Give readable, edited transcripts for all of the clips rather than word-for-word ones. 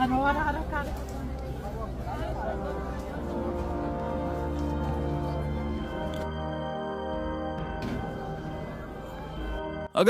अगर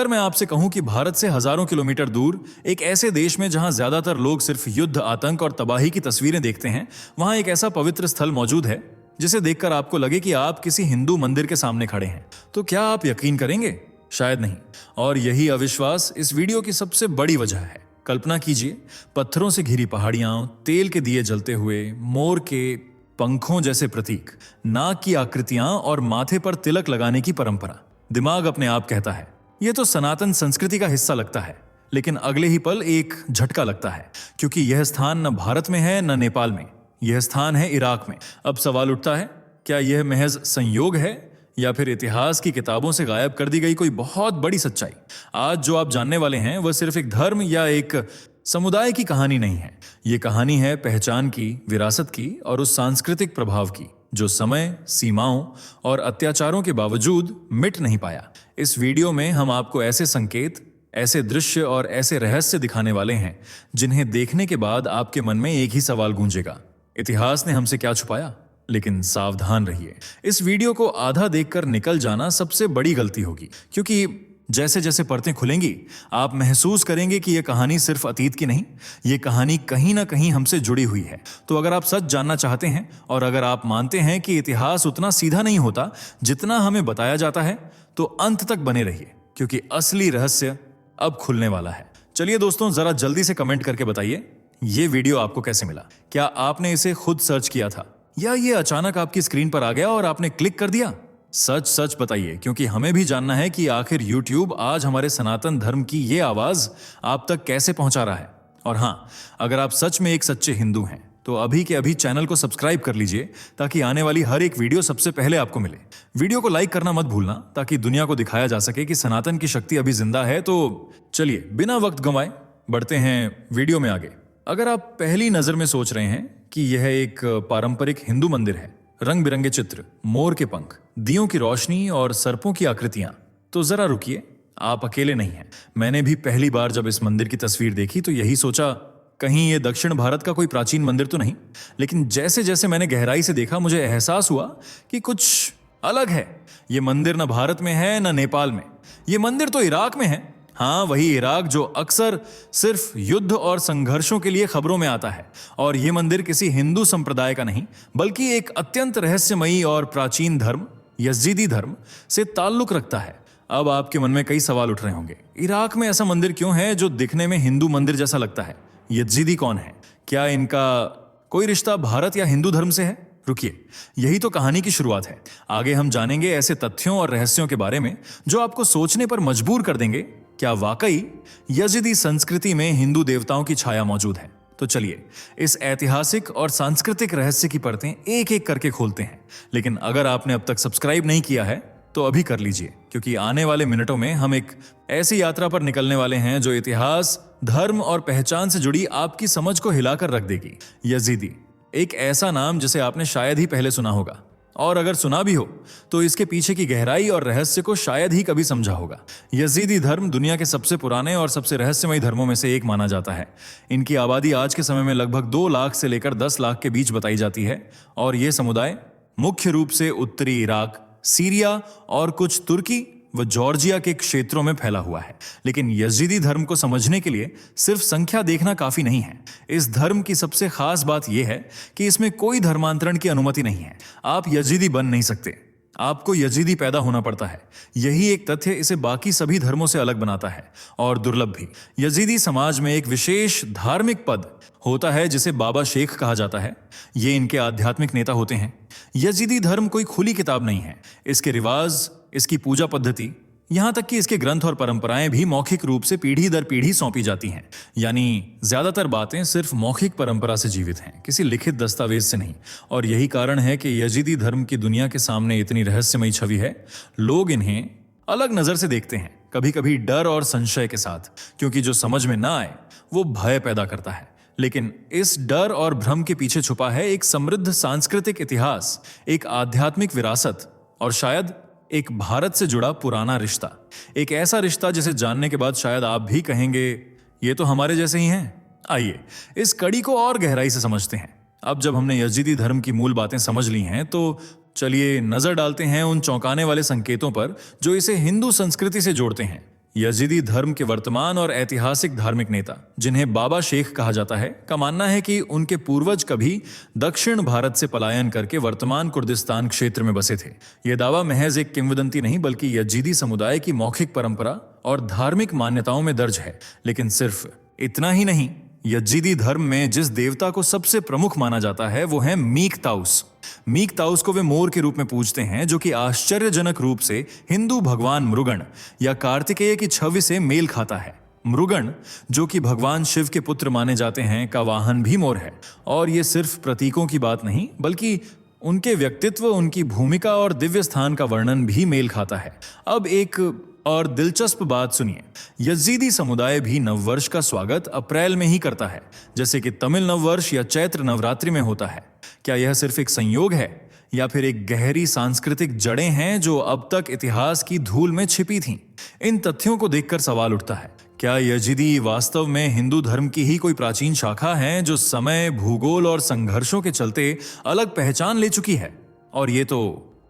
मैं आपसे कहूं कि भारत से हजारों किलोमीटर दूर एक ऐसे देश में जहां ज्यादातर लोग सिर्फ युद्ध, आतंक और तबाही की तस्वीरें देखते हैं, वहां एक ऐसा पवित्र स्थल मौजूद है जिसे देखकर आपको लगे कि आप किसी हिंदू मंदिर के सामने खड़े हैं, तो क्या आप यकीन करेंगे? शायद नहीं। और यही अविश्वास इस वीडियो की सबसे बड़ी वजह है। कल्पना कीजिए, पत्थरों से घिरी पहाड़ियां, तेल के दिए जलते हुए, मोर के पंखों जैसे प्रतीक, नाग की आकृतियां और माथे पर तिलक लगाने की परंपरा। दिमाग अपने आप कहता है यह तो सनातन संस्कृति का हिस्सा लगता है, लेकिन अगले ही पल एक झटका लगता है, क्योंकि यह स्थान न भारत में है न नेपाल में, यह स्थान है इराक में। अब सवाल उठता है, क्या यह महज संयोग है या फिर इतिहास की किताबों से गायब कर दी गई कोई बहुत बड़ी सच्चाई? आज जो आप जानने वाले हैं वह सिर्फ एक धर्म या एक समुदाय की कहानी नहीं है। यह कहानी है पहचान की, विरासत की और उस सांस्कृतिक प्रभाव की जो समय, सीमाओं और अत्याचारों के बावजूद मिट नहीं पाया। इस वीडियो में हम आपको ऐसे संकेत, ऐसे दृश्य और ऐसे रहस्य दिखाने वाले हैं जिन्हें देखने के बाद आपके मन में एक ही सवाल गूंजेगा, इतिहास ने हमसे क्या छुपाया? लेकिन सावधान रहिए, इस वीडियो को आधा देखकर निकल जाना सबसे बड़ी गलती होगी, क्योंकि जैसे जैसे परतें खुलेंगी आप महसूस करेंगे कि यह कहानी सिर्फ अतीत की नहीं, यह कहानी कहीं ना कहीं हमसे जुड़ी हुई है। तो अगर आप सच जानना चाहते हैं और अगर आप मानते हैं कि इतिहास उतना सीधा नहीं होता जितना हमें बताया जाता है, तो अंत तक बने रहिए, क्योंकि असली रहस्य अब खुलने वाला है। चलिए दोस्तों, जरा जल्दी से कमेंट करके बताइए ये वीडियो आपको कैसे मिला। क्या आपने इसे खुद सर्च किया था या ये अचानक आपकी स्क्रीन पर आ गया और आपने क्लिक कर दिया? सच सच बताइए, क्योंकि हमें भी जानना है कि आखिर YouTube आज हमारे सनातन धर्म की ये आवाज आप तक कैसे पहुंचा रहा है। और हाँ, अगर आप सच में एक सच्चे हिंदू हैं तो अभी के अभी चैनल को सब्सक्राइब कर लीजिए, ताकि आने वाली हर एक वीडियो सबसे पहले आपको मिले। वीडियो को लाइक करना मत भूलना, ताकि दुनिया को दिखाया जा सके कि सनातन की शक्ति अभी जिंदा है। तो चलिए बिना वक्त गंवाए बढ़ते हैं वीडियो में आगे। अगर आप पहली नजर में सोच रहे हैं कि यह एक पारंपरिक हिंदू मंदिर है, रंग बिरंगे चित्र, मोर के पंख, दियों की रोशनी और सर्पों की आकृतियां, तो जरा रुकिए, आप अकेले नहीं हैं। मैंने भी पहली बार जब इस मंदिर की तस्वीर देखी तो यही सोचा, कहीं ये दक्षिण भारत का कोई प्राचीन मंदिर तो नहीं। लेकिन जैसे जैसे मैंने गहराई से देखा, मुझे एहसास हुआ कि कुछ अलग है। ये मंदिर न भारत में है न नेपाल में, ये मंदिर तो इराक में है। हाँ, वही इराक जो अक्सर सिर्फ युद्ध और संघर्षों के लिए खबरों में आता है। और ये मंदिर किसी हिंदू संप्रदाय का नहीं, बल्कि एक अत्यंत रहस्यमयी और प्राचीन धर्म, यजीदी धर्म से ताल्लुक रखता है। अब आपके मन में कई सवाल उठ रहे होंगे, इराक में ऐसा मंदिर क्यों है जो दिखने में हिंदू मंदिर जैसा लगता है? यजीदी कौन है? क्या इनका कोई रिश्ता भारत या हिंदू धर्म से है? रुकिए, यही तो कहानी की शुरुआत है। आगे हम जानेंगे ऐसे तथ्यों और रहस्यों के बारे में जो आपको सोचने पर मजबूर कर देंगे, क्या वाकई यजीदी संस्कृति में हिंदू देवताओं की छाया मौजूद है? तो चलिए इस ऐतिहासिक और सांस्कृतिक रहस्य की परतें एक एक करके खोलते हैं। लेकिन अगर आपने अब तक सब्सक्राइब नहीं किया है तो अभी कर लीजिए, क्योंकि आने वाले मिनटों में हम एक ऐसी यात्रा पर निकलने वाले हैं जो इतिहास, धर्म और पहचान से जुड़ी आपकी समझ को हिलाकर रख देगी। यजीदी, एक ऐसा नाम जिसे आपने शायद ही पहले सुना होगा, और अगर सुना भी हो तो इसके पीछे की गहराई और रहस्य को शायद ही कभी समझा होगा। यजीदी धर्म दुनिया के सबसे पुराने और सबसे रहस्यमयी धर्मों में से एक माना जाता है। इनकी आबादी आज के समय में लगभग 2 लाख से लेकर 10 लाख के बीच बताई जाती है, और ये समुदाय मुख्य रूप से उत्तरी इराक, सीरिया और कुछ तुर्की व जॉर्जिया के क्षेत्रों में फैला हुआ है। लेकिन यजीदी धर्म को समझने के लिए सिर्फ संख्या देखना काफी नहीं है। इस धर्म की सबसे खास बात यह है कि इसमें कोई धर्मांतरण की अनुमति नहीं है। आप यजीदी बन नहीं सकते, आपको यजीदी पैदा होना पड़ता है। यही एक तथ्य इसे बाकी सभी धर्मों से अलग बनाता है, और दुर्लभ भी। यजीदी समाज में एक विशेष धार्मिक पद होता है जिसे बाबा शेख कहा जाता है। ये इनके आध्यात्मिक नेता होते हैं। यजीदी धर्म कोई खुली किताब नहीं है। इसके रिवाज, इसकी पूजा पद्धति, यहाँ तक कि इसके ग्रंथ और परंपराएं भी मौखिक रूप से पीढ़ी दर पीढ़ी सौंपी जाती हैं। यानी ज्यादातर बातें सिर्फ मौखिक परंपरा से जीवित हैं, किसी लिखित दस्तावेज से नहीं। और यही कारण है कि यजीदी धर्म की दुनिया के सामने इतनी रहस्यमयी छवि है। लोग इन्हें अलग नजर से देखते हैं, कभी कभी डर और संशय के साथ, क्योंकि जो समझ में ना आए वो भय पैदा करता है। लेकिन इस डर और भ्रम के पीछे छुपा है एक समृद्ध सांस्कृतिक इतिहास, एक आध्यात्मिक विरासत और शायद एक भारत से जुड़ा पुराना रिश्ता। एक ऐसा रिश्ता जिसे जानने के बाद शायद आप भी कहेंगे, ये तो हमारे जैसे ही हैं। आइए इस कड़ी को और गहराई से समझते हैं। अब जब हमने यजीदी धर्म की मूल बातें समझ ली हैं तो चलिए नजर डालते हैं उन चौंकाने वाले संकेतों पर जो इसे हिंदू संस्कृति से जोड़ते हैं। यजीदी धर्म के वर्तमान और ऐतिहासिक धार्मिक नेता, जिन्हें बाबा शेख कहा जाता है, का मानना है कि उनके पूर्वज कभी दक्षिण भारत से पलायन करके वर्तमान कुर्दिस्तान क्षेत्र में बसे थे। यह दावा महज एक किंवदंती नहीं बल्कि यजीदी समुदाय की मौखिक परंपरा और धार्मिक मान्यताओं में दर्ज है। लेकिन सिर्फ इतना ही नहीं, यजीदी धर्म में जिस देवता को सबसे प्रमुख माना जाता है वो है मीक ताउस। मीक ताउस को वे मोर के रूप में पूजते हैं, जो कि आश्चर्यजनक रूप से हिंदू भगवान मृगण या कार्तिकेय की छवि से मेल खाता है। मृगण, जो कि भगवान शिव के पुत्र माने जाते हैं, का वाहन भी मोर है। और ये सिर्फ प्रतीकों की बात नहीं बल्कि उनके व्यक्तित्व, उनकी भूमिका और दिव्य स्थान का वर्णन भी मेल खाता है। अब एक और दिलचस्प बात सुनिए, यजीदी समुदाय भी नववर्ष का स्वागत अप्रैल में ही करता है, जैसे कि तमिल नववर्ष या चैत्र नवरात्रि में होता है। क्या यह सिर्फ एक संयोग है या फिर एक गहरी सांस्कृतिक जड़ें हैं जो अब तक इतिहास की धूल में छिपी थीं? इन तथ्यों को देखकर सवाल उठता है, क्या यजीदी वास्तव में हिंदू धर्म की ही कोई प्राचीन शाखा है जो समय, भूगोल और संघर्षों के चलते अलग पहचान ले चुकी है? और ये तो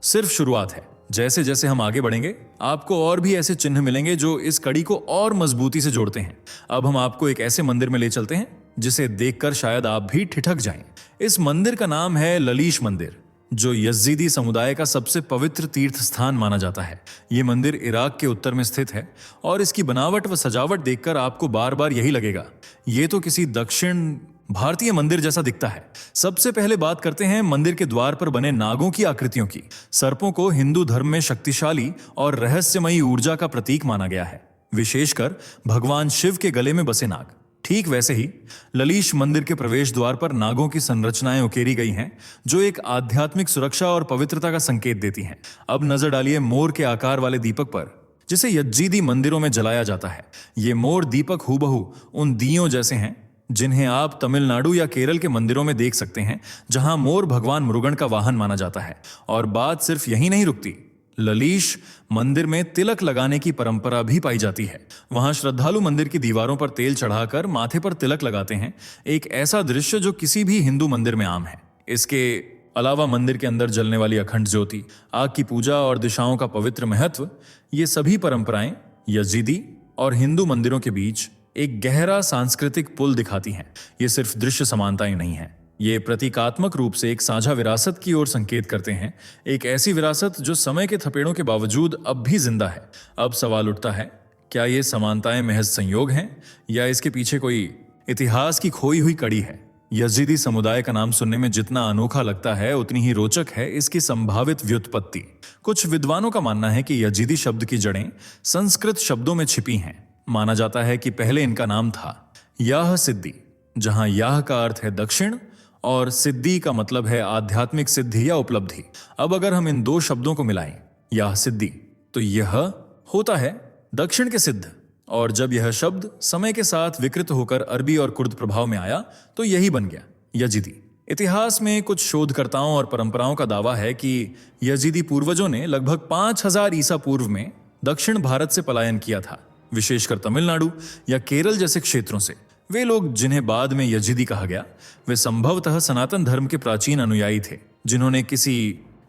सिर्फ शुरुआत है। जैसे जैसे हम आगे बढ़ेंगे आपको और भी ऐसे चिन्ह मिलेंगे जो इस कड़ी को और मजबूती से जोड़ते हैं। अब हम आपको एक ऐसे मंदिर में ले चलते हैं जिसे देखकर शायद आप भी ठिठक जाएं। इस मंदिर का नाम है ललीश मंदिर, जो यजीदी समुदाय का सबसे पवित्र तीर्थ स्थान माना जाता है। ये मंदिर इराक के उत्तर में स्थित है और इसकी बनावट व सजावट देखकर आपको बार बार यही लगेगा, ये तो किसी दक्षिण भारतीय मंदिर जैसा दिखता है। सबसे पहले बात करते हैं मंदिर के द्वार पर बने नागों की आकृतियों की। सर्पों को हिंदू धर्म में शक्तिशाली और रहस्यमयी ऊर्जा का प्रतीक माना गया है, विशेषकर भगवान शिव के गले में बसे नाग। ठीक वैसे ही ललीश मंदिर के प्रवेश द्वार पर नागों की संरचनाएं उकेरी गई हैं, जो एक आध्यात्मिक सुरक्षा और पवित्रता का संकेत देती हैं। अब नजर डालिए मोर के आकार वाले दीपक पर, जिसे यजीदी मंदिरों में जलाया जाता है। ये मोर दीपक हूबहू उन दियों जैसे हैं जिन्हें आप तमिलनाडु या केरल के मंदिरों में देख सकते हैं, जहां मोर भगवान मृगण का वाहन माना जाता है। और बात सिर्फ यही नहीं रुकती, ललीश मंदिर में तिलक लगाने की परंपरा भी पाई जाती है। वहां श्रद्धालु मंदिर की दीवारों पर तेल चढ़ाकर माथे पर तिलक लगाते हैं, एक ऐसा दृश्य जो किसी भी हिंदू मंदिर में आम है। इसके अलावा मंदिर के अंदर जलने वाली अखंड ज्योति, आग की पूजा और दिशाओं का पवित्र महत्व, ये सभी परंपराएं यजीदी और हिंदू मंदिरों के बीच एक गहरा सांस्कृतिक पुल दिखाती हैं। ये सिर्फ दृश्य समानताएं नहीं हैं, ये प्रतीकात्मक रूप से एक साझा विरासत की ओर संकेत करते हैं, एक ऐसी विरासत जो समय के थपेड़ों के बावजूद अब भी जिंदा है। अब सवाल उठता है, क्या ये समानताएं महज संयोग हैं या इसके पीछे कोई इतिहास की खोई हुई कड़ी है? यजीदी समुदाय का नाम सुनने में जितना अनोखा लगता है उतनी ही रोचक है इसकी संभावित व्युत्पत्ति। कुछ विद्वानों का मानना है कि यजीदी शब्द की जड़ें संस्कृत शब्दों में छिपी हैं। माना जाता है कि पहले इनका नाम था याह सिद्धि, जहां याह का अर्थ है दक्षिण और सिद्धि का मतलब है आध्यात्मिक सिद्धि या उपलब्धि। अब अगर हम इन दो शब्दों को मिलाएं, याह सिद्धि, तो यह होता है दक्षिण के सिद्ध। और जब यह शब्द समय के साथ विकृत होकर अरबी और कुर्द प्रभाव में आया तो यही बन गया यजीदी। इतिहास में कुछ शोधकर्ताओं और परंपराओं का दावा है कि यजीदी पूर्वजों ने लगभग 5000 ईसा पूर्व में दक्षिण भारत से पलायन किया था, विशेषकर तमिलनाडु या केरल जैसे क्षेत्रों से। वे लोग, जिन्हें बाद में यजीदी कहा गया, वे संभवतः सनातन धर्म के प्राचीन अनुयायी थे, जिन्होंने किसी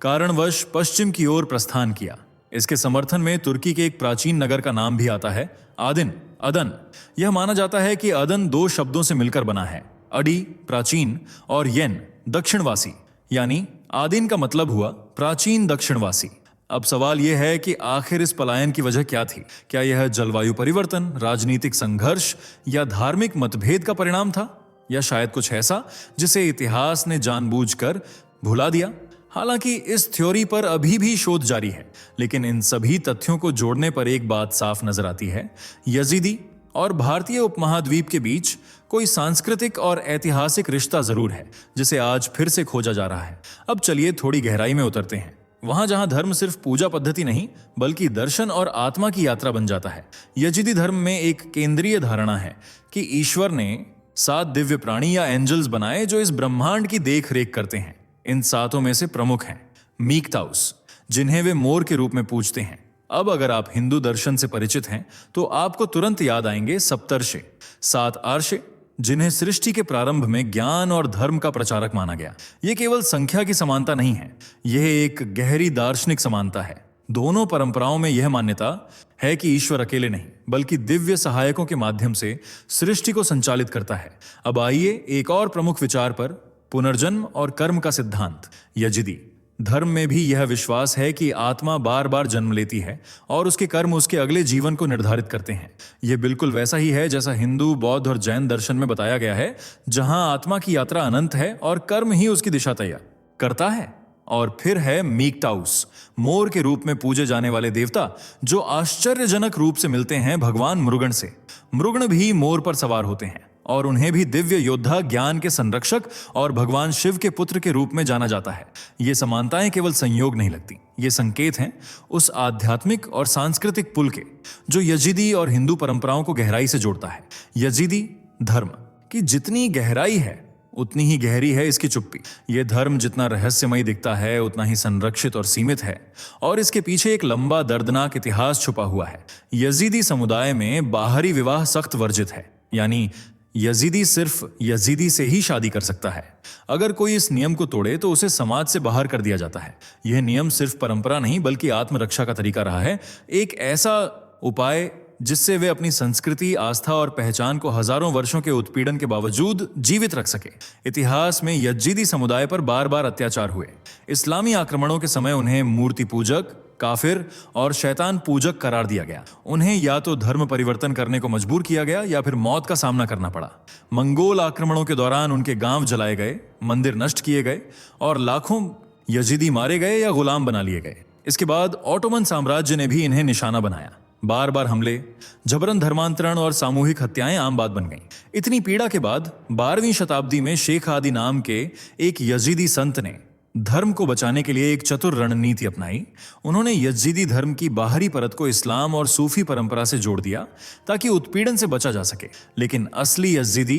कारणवश पश्चिम की ओर प्रस्थान किया। इसके समर्थन में तुर्की के एक प्राचीन नगर का नाम भी आता है, अदन। यह माना जाता है कि अदन दो शब्दों से मिलकर बना है, अडी प्राचीन और येन दक्षिणवासी, यानी आदिन का मतलब हुआ प्राचीन दक्षिणवासी। अब सवाल यह है कि आखिर इस पलायन की वजह क्या थी? क्या यह जलवायु परिवर्तन, राजनीतिक संघर्ष या धार्मिक मतभेद का परिणाम था, या शायद कुछ ऐसा जिसे इतिहास ने जानबूझकर भुला दिया? हालांकि इस थ्योरी पर अभी भी शोध जारी है, लेकिन इन सभी तथ्यों को जोड़ने पर एक बात साफ नजर आती है, यजीदी और भारतीय उपमहाद्वीप के बीच कोई सांस्कृतिक और ऐतिहासिक रिश्ता जरूर है, जिसे आज फिर से खोजा जा रहा है। अब चलिए थोड़ी गहराई में उतरते हैं, वहां जहां धर्म सिर्फ पूजा पद्धति नहीं बल्कि दर्शन और आत्मा की यात्रा बन जाता है। यजीदी धर्म में एक केंद्रीय धारणा है कि ईश्वर ने 7 दिव्य प्राणी या एंजल्स बनाए जो इस ब्रह्मांड की देख रेख करते हैं। इन 7 में से प्रमुख हैं मीक ताउस, जिन्हें वे मोर के रूप में पूजते हैं। अब अगर आप हिंदू दर्शन से परिचित हैं तो आपको तुरंत याद आएंगे सप्तर्षि, 7 आर्षे, जिन्हें सृष्टि के प्रारंभ में ज्ञान और धर्म का प्रचारक माना गया। यह केवल संख्या की समानता नहीं है, यह एक गहरी दार्शनिक समानता है। दोनों परंपराओं में यह मान्यता है कि ईश्वर अकेले नहीं बल्कि दिव्य सहायकों के माध्यम से सृष्टि को संचालित करता है। अब आइए एक और प्रमुख विचार पर, पुनर्जन्म और कर्म का सिद्धांत। यजिदी धर्म में भी यह विश्वास है कि आत्मा बार बार जन्म लेती है और उसके कर्म उसके अगले जीवन को निर्धारित करते हैं। यह बिल्कुल वैसा ही है जैसा हिंदू, बौद्ध और जैन दर्शन में बताया गया है, जहां आत्मा की यात्रा अनंत है और कर्म ही उसकी दिशा तैयार करता है। और फिर है मीकटाउस, मोर के रूप में पूजे जाने वाले देवता, जो आश्चर्यजनक रूप से मिलते हैं भगवान मृगण से। मृगण भी मोर पर सवार होते हैं और उन्हें भी दिव्य योद्धा, ज्ञान के संरक्षक और भगवान शिव के पुत्र के रूप में जाना जाता है। ये समानताएं केवल संयोग नहीं लगती, ये संकेत हैं उस आध्यात्मिक और सांस्कृतिक पुल के जो यजिदी और हिंदू परंपराओं को गहराई से जोड़ता है। यजिदी धर्म की जितनी गहराई है उतनी ही गहरी है इसकी चुप्पी। यह धर्म जितना रहस्यमय दिखता है उतना ही संरक्षित और सीमित है, और इसके पीछे एक लंबा दर्दनाक इतिहास छुपा हुआ है। यजीदी समुदाय में बाहरी विवाह सख्त वर्जित है, यानी यजीदी सिर्फ यजीदी से ही शादी कर सकता है। अगर कोई इस नियम को तोड़े तो उसे समाज से बाहर कर दिया जाता है। यह नियम सिर्फ परंपरा नहीं बल्कि आत्मरक्षा का तरीका रहा है, एक ऐसा उपाय जिससे वे अपनी संस्कृति, आस्था और पहचान को हजारों वर्षों के उत्पीड़न के बावजूद जीवित रख सके। इतिहास में यजीदी समुदाय पर बार बार अत्याचार हुए। इस्लामी आक्रमणों के समय उन्हें मूर्ति पूजक, काफिर और शैतान पूजक करार दिया गया। उन्हें या तो धर्म परिवर्तन करने को मजबूर किया गया या फिर मौत का सामना करना पड़ा। मंगोल आक्रमणों के दौरान उनके गांव जलाए गए, मंदिर नष्ट किए गए और लाखों यजीदी मारे गए या गुलाम बना लिए गए। इसके बाद ऑटोमन साम्राज्य ने भी इन्हें निशाना बनाया। बार बार हमले, जबरन धर्मांतरण और सामूहिक हत्याएं आम बात बन गईं। इतनी पीड़ा के बाद 12वीं शताब्दी में शेख आदि नाम के एक यजीदी संत ने धर्म को बचाने के लिए एक चतुर रणनीति अपनाई। उन्होंने यजीदी धर्म की बाहरी परत को इस्लाम और सूफी परंपरा से जोड़ दिया ताकि उत्पीड़न से बचा जा सके। लेकिन असली यजीदी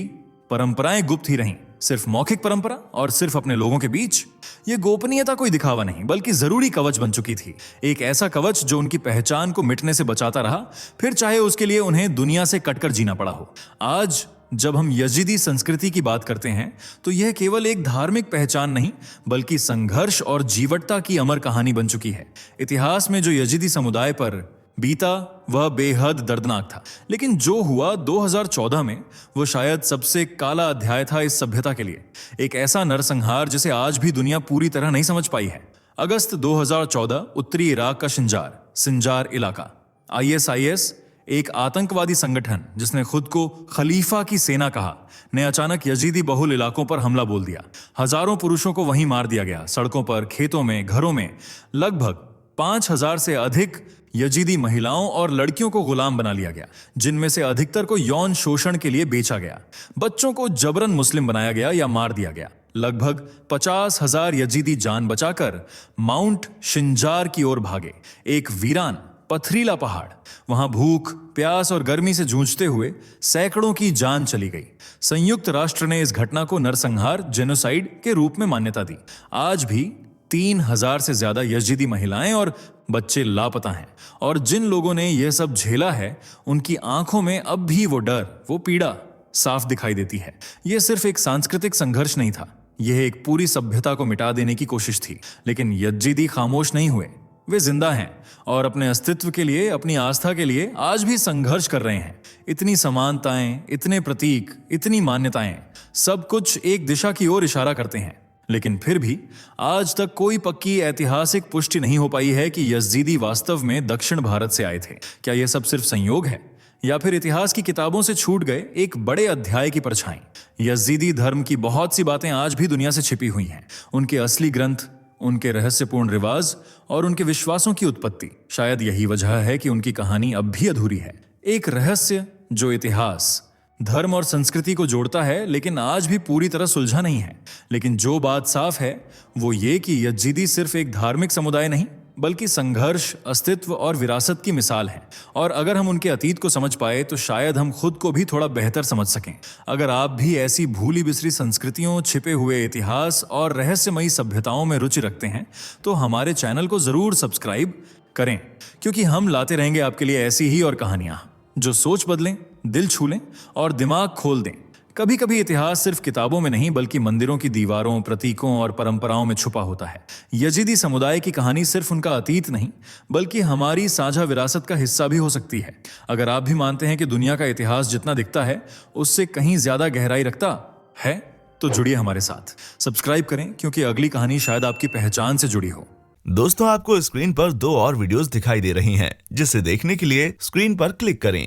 परंपराएं गुप्त ही रहीं, सिर्फ मौखिक परंपरा और सिर्फ अपने लोगों के बीच। यह गोपनीयता कोई दिखावा नहीं बल्कि जरूरी कवच बन चुकी थी, एक ऐसा कवच जो उनकी पहचान को मिटने से बचाता रहा, फिर चाहे उसके लिए उन्हें दुनिया से कटकर जीना पड़ा हो। आज जब हम यजीदी संस्कृति की बात करते हैं तो यह केवल एक धार्मिक पहचान नहीं बल्कि संघर्ष और जीवटता की अमर कहानी बन चुकी है। इतिहास में जो यजीदी समुदाय पर बीता वह बेहद दर्दनाक था, लेकिन जो हुआ 2014 में वो शायद सबसे काला अध्याय था इस सभ्यता के लिए। एक ऐसा नरसंहार जिसे आज भी दुनिया पूरी तरह नहीं समझ पाई है। अगस्त 2014 उत्तरी इराक का सिंजार इलाका। ISIS, एक आतंकवादी संगठन जिसने खुद को खलीफा की सेना कहा, ने अचानक यजीदी बहुल इलाकों पर हमला बोल दिया। हजारों पुरुषों को वहीं मार दिया गया। सड़कों पर, खेतों में, घरों में लगभग 5000 से अधिक यजीदी महिलाओं और लड़कियों को गुलाम बना लिया गया, जिनमें से अधिकतर को यौन शोषण के लिए बेचा गया। बच्चों को जबरन मुस्लिम बनाया गया या मार दिया गया। लगभग 50,000 यजीदी जान बचाकर माउंट शिंजार की ओर भागे, एक वीरान पथरीला पहाड़। वहां भूख, प्यास और गर्मी से जूझते हुए सैकड़ों की जान चली गई। संयुक्त राष्ट्र ने इस घटना को नरसंहार, जेनोसाइड के रूप में मान्यता दी। आज भी 3000 से ज्यादा यजीदी महिलाएं और बच्चे लापता हैं, और जिन लोगों ने यह सब झेला है उनकी आंखों में अब भी वो डर, वो पीड़ा साफ दिखाई देती है। यह सिर्फ एक सांस्कृतिक संघर्ष नहीं था, यह एक पूरी सभ्यता को मिटा देने की कोशिश थी। लेकिन यजीदी खामोश नहीं हुए, वे जिंदा हैं और अपने अस्तित्व के लिए, अपनी आस्था के लिए आज भी संघर्ष कर रहे हैं। इतनी समानताएं, इतने प्रतीक, इतनी मान्यताएं, सब कुछ एक दिशा की ओर इशारा करते हैं। लेकिन फिर भी आज तक कोई पक्की ऐतिहासिक पुष्टि नहीं हो पाई है कि यजीदी वास्तव में दक्षिण भारत से आए थे। क्या यह सब सिर्फ संयोग है या फिर इतिहास की किताबों से छूट गए एक बड़े अध्याय की परछाई? यजीदी धर्म की बहुत सी बातें आज भी दुनिया से छिपी हुई हैं। उनके असली ग्रंथ, उनके रहस्यपूर्ण रिवाज और उनके विश्वासों की उत्पत्ति। शायद यही वजह है कि उनकी कहानी अब भी अधूरी है। एक रहस्य जो इतिहास, धर्म और संस्कृति को जोड़ता है लेकिन आज भी पूरी तरह सुलझा नहीं है। लेकिन जो बात साफ है वो ये कि यजीदी सिर्फ एक धार्मिक समुदाय नहीं बल्कि संघर्ष, अस्तित्व और विरासत की मिसाल है। और अगर हम उनके अतीत को समझ पाए तो शायद हम खुद को भी थोड़ा बेहतर समझ सकें। अगर आप भी ऐसी भूली बिसरी संस्कृतियों, छिपे हुए इतिहास और रहस्यमयी सभ्यताओं में रुचि रखते हैं तो हमारे चैनल को जरूर सब्सक्राइब करें, क्योंकि हम लाते रहेंगे आपके लिए ऐसी ही और कहानियां जो सोच बदलें, दिल छू लें और दिमाग खोल दें। कभी कभी इतिहास सिर्फ किताबों में नहीं बल्कि मंदिरों की दीवारों, प्रतीकों और परंपराओं में छुपा होता है। यजीदी समुदाय की कहानी सिर्फ उनका अतीत नहीं बल्कि हमारी साझा विरासत का हिस्सा भी हो सकती है। अगर आप भी मानते हैं कि दुनिया का इतिहास जितना दिखता है उससे कहीं ज्यादा गहराई रखता है तो जुड़िए हमारे साथ, सब्सक्राइब करें क्योंकि अगली कहानी शायद आपकी पहचान से जुड़ी हो। दोस्तों, आपको स्क्रीन पर 2 और वीडियोस दिखाई दे रही हैं, जिसे देखने के लिए स्क्रीन पर क्लिक करें।